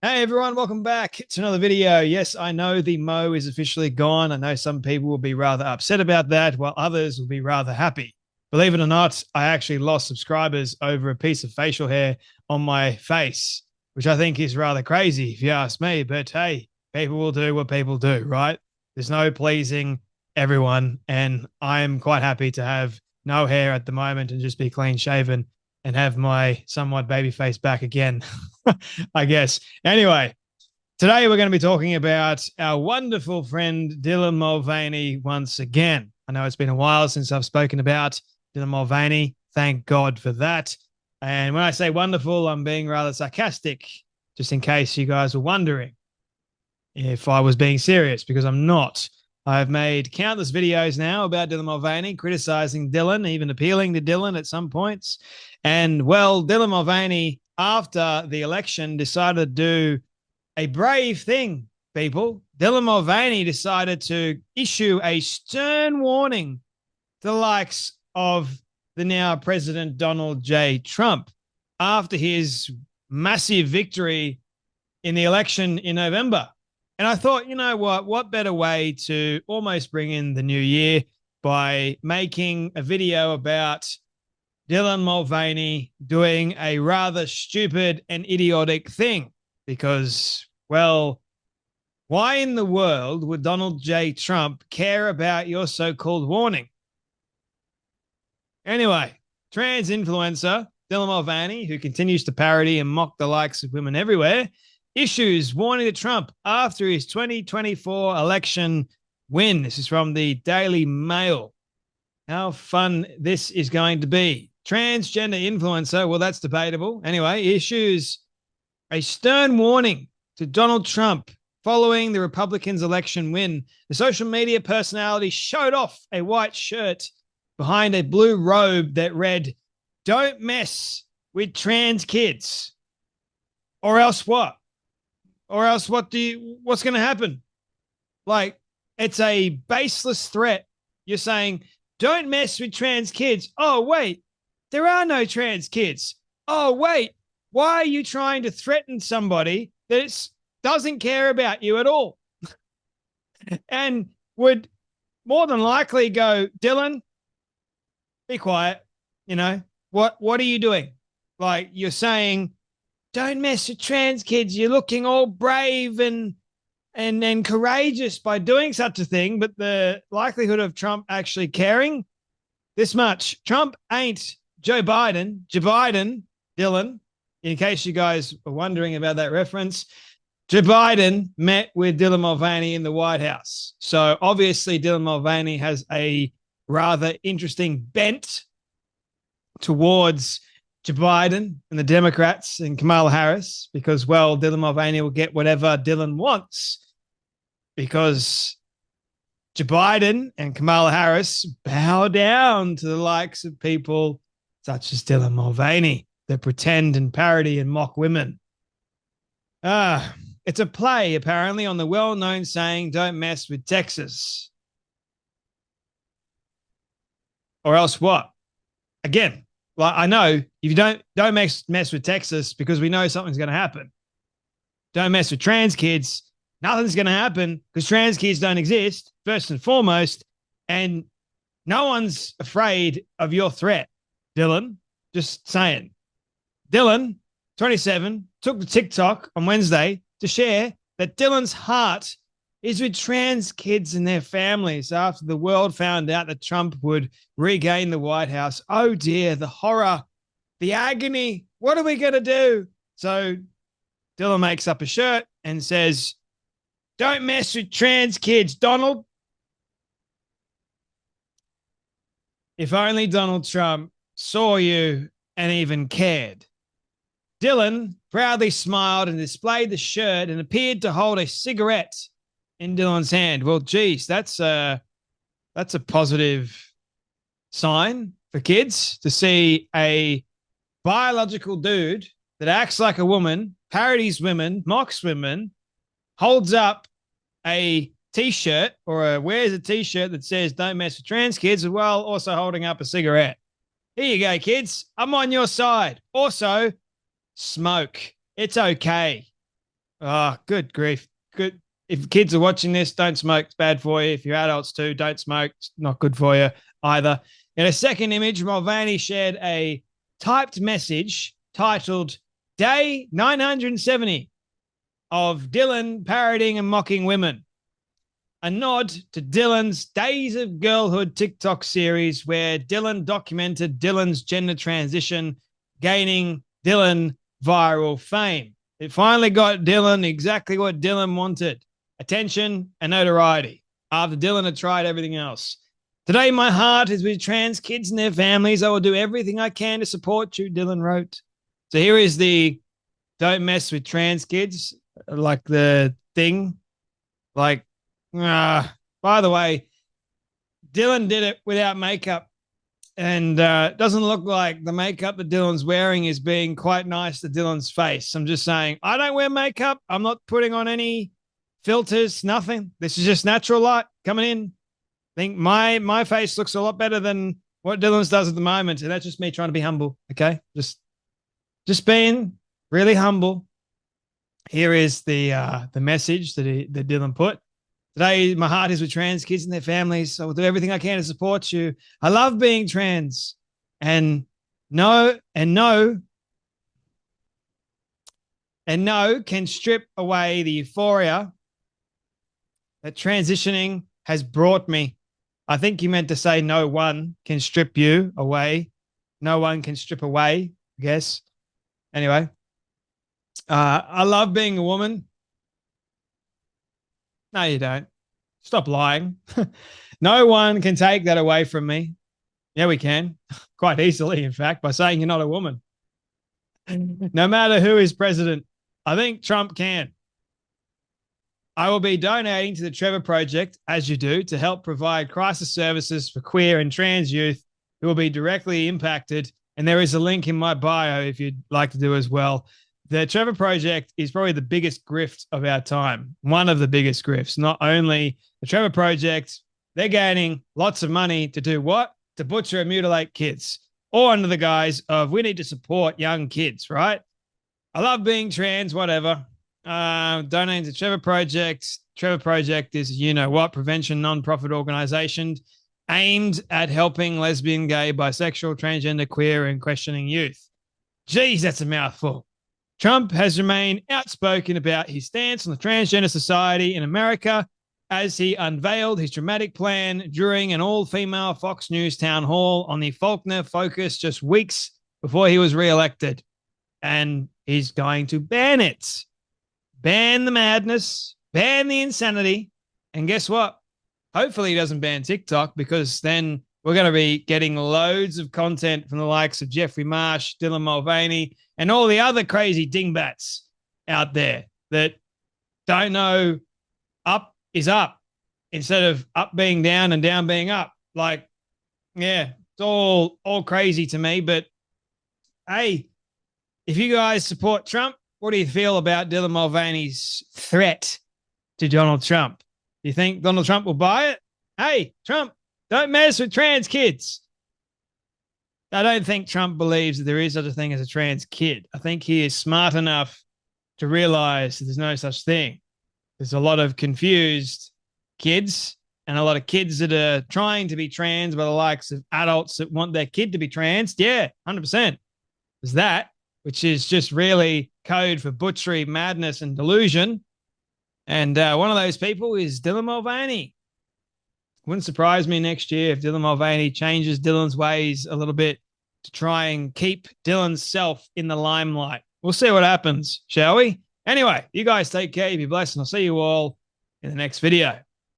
Hey everyone, welcome back to another video. Yes, I know the Mo is officially gone. I know some people will be rather upset about that, while others will be rather happy. Believe it or not, I actually lost subscribers over a piece of facial hair on my face, which I think is rather crazy if you ask me. But hey, people will do what people do, right? There's no pleasing everyone, and I am quite happy to have no hair at the moment and just be clean shaven and have my somewhat baby face back again. I guess. Anyway, today we're going to be talking about our wonderful friend Dylan Mulvaney once again. I know it's been a while since I've spoken about Dylan Mulvaney. Thank God for that. And when I say wonderful, I'm being rather sarcastic, just in case you guys were wondering if I was being serious, because I'm not. I've made countless videos now about Dylan Mulvaney, criticizing Dylan, even appealing to Dylan at some points. And, well, Dylan Mulvaney, after the election, decided to do a brave thing, people. Dylan Mulvaney decided to issue a stern warning to the likes of the now President Donald J. Trump after his massive victory in the election in November. And I thought, you know what better way to almost bring in the new year by making a video about Dylan Mulvaney doing a rather stupid and idiotic thing. Because, well, why in the world would Donald J. Trump care about your so-called warning? Anyway, trans influencer Dylan Mulvaney, who continues to parody and mock the likes of women everywhere, issues warning to Trump after his 2024 election win. This is from the Daily Mail. How fun this is going to be. Transgender influencer, well, that's debatable. Anyway, issues a stern warning to Donald Trump following the Republicans' election win. The social media personality showed off a white shirt behind a blue robe that read, "Don't mess with trans kids." Or else what? Or else what's going to happen? Like, it's a baseless threat. You're saying, don't mess with trans kids. Oh, wait, there are no trans kids. Oh, wait, why are you trying to threaten somebody that doesn't care about you at all? And would more than likely go, Dylan, be quiet. You know, what are you doing? Like, you're saying, don't mess with trans kids. You're looking all brave and courageous by doing such a thing, but the likelihood of Trump actually caring this much. Trump ain't Joe Biden. Joe Biden, Dylan, in case you guys are wondering about that reference, Joe Biden met with Dylan Mulvaney in the White House. So obviously Dylan Mulvaney has a rather interesting bent towards Joe Biden and the Democrats and Kamala Harris because, well, Dylan Mulvaney will get whatever Dylan wants because Joe Biden and Kamala Harris bow down to the likes of people such as Dylan Mulvaney that pretend and parody and mock women. It's a play, apparently, on the well-known saying, don't mess with Texas. Or else what? Again, like, I know if you don't mess with Texas because we know something's going to happen. Don't mess with trans kids. Nothing's going to happen because trans kids don't exist, first and foremost. And no one's afraid of your threat, Dylan. Just saying. Dylan, 27, took to TikTok on Wednesday to share that Dylan's heart is with trans kids and their families after the world found out that Trump would regain the White House. Oh dear, the horror, the agony. What are we going to do? So Dylan makes up a shirt and says, don't mess with trans kids, Donald. If only Donald Trump saw you and even cared. Dylan proudly smiled and displayed the shirt and appeared to hold a cigarette in Dylan's hand. Well, geez, that's a positive sign for kids to see a biological dude that acts like a woman, parodies women, mocks women, holds up a t-shirt or wears a t-shirt that says don't mess with trans kids while also holding up a cigarette. Here you go, kids. I'm on your side. Also, smoke. It's okay. Oh, good grief. Good. If kids are watching this, don't smoke. It's bad for you. If you're adults too, don't smoke. It's not good for you either. In a second image, Mulvaney shared a typed message titled Day 970 of Dylan parodying and mocking women. A nod to Dylan's Days of Girlhood TikTok series where Dylan documented Dylan's gender transition, gaining Dylan viral fame. It finally got Dylan exactly what Dylan wanted: attention and notoriety, after Dylan had tried everything else. Today, my heart is with trans kids and their families. I will do everything I can to support you, Dylan wrote. So here is the don't mess with trans kids, like the thing. Like, by the way, Dylan did it without makeup. And it doesn't look like the makeup that Dylan's wearing is being quite nice to Dylan's face. I'm just saying, I don't wear makeup. I'm not putting on any filters, nothing. This is just natural light coming in. I think my face looks a lot better than what Dylan's does at the moment. And that's just me trying to be humble. Okay. Just being really humble. Here is the message that Dylan put. Today, my heart is with trans kids and their families. I will do everything I can to support you. I love being trans, and no can strip away the euphoria that transitioning has brought me. I think you meant to say no one can strip you away. No one can strip away, I guess. Anyway, I love being a woman. No, you don't. Stop lying. No one can take that away from me. Yeah, we can. Quite easily, in fact, by saying you're not a woman. No matter who is president, I think Trump can. I will be donating to the Trevor Project, as you do, to help provide crisis services for queer and trans youth who will be directly impacted. And there is a link in my bio if you'd like to do as well. The Trevor Project is probably the biggest grift of our time. One of the biggest grifts. Not only the Trevor Project, they're gaining lots of money to do what? To butcher and mutilate kids. Or under the guise of we need to support young kids, right? I love being trans, whatever. Donating to Trevor Project. Trevor Project is, you know what, prevention non-profit organization aimed at helping lesbian, gay, bisexual, transgender, queer, and questioning youth. Geez, that's a mouthful. Trump has remained outspoken about his stance on the transgender society in America as he unveiled his dramatic plan during an all-female Fox News town hall on the Faulkner focus just weeks before he was reelected. And he's going to ban it. Ban the madness, ban the insanity. And guess what? Hopefully he doesn't ban TikTok, because then we're going to be getting loads of content from the likes of Jeffrey Marsh, Dylan Mulvaney, and all the other crazy dingbats out there that don't know up is up instead of up being down and down being up. Like, yeah, it's all crazy to me. But hey, if you guys support Trump, what do you feel about Dylan Mulvaney's threat to Donald Trump? Do you think Donald Trump will buy it? Hey, Trump, don't mess with trans kids. I don't think Trump believes that there is such a thing as a trans kid. I think he is smart enough to realize that there's no such thing. There's a lot of confused kids and a lot of kids that are trying to be trans by the likes of adults that want their kid to be trans. Yeah, 100%. There's that, which is just really code for butchery, madness, and delusion. And one of those people is Dylan Mulvaney. Wouldn't surprise me next year if Dylan Mulvaney changes Dylan's ways a little bit to try and keep Dylan's self in the limelight. We'll see what happens, shall we? Anyway, you guys take care. You be blessed, and I'll see you all in the next video.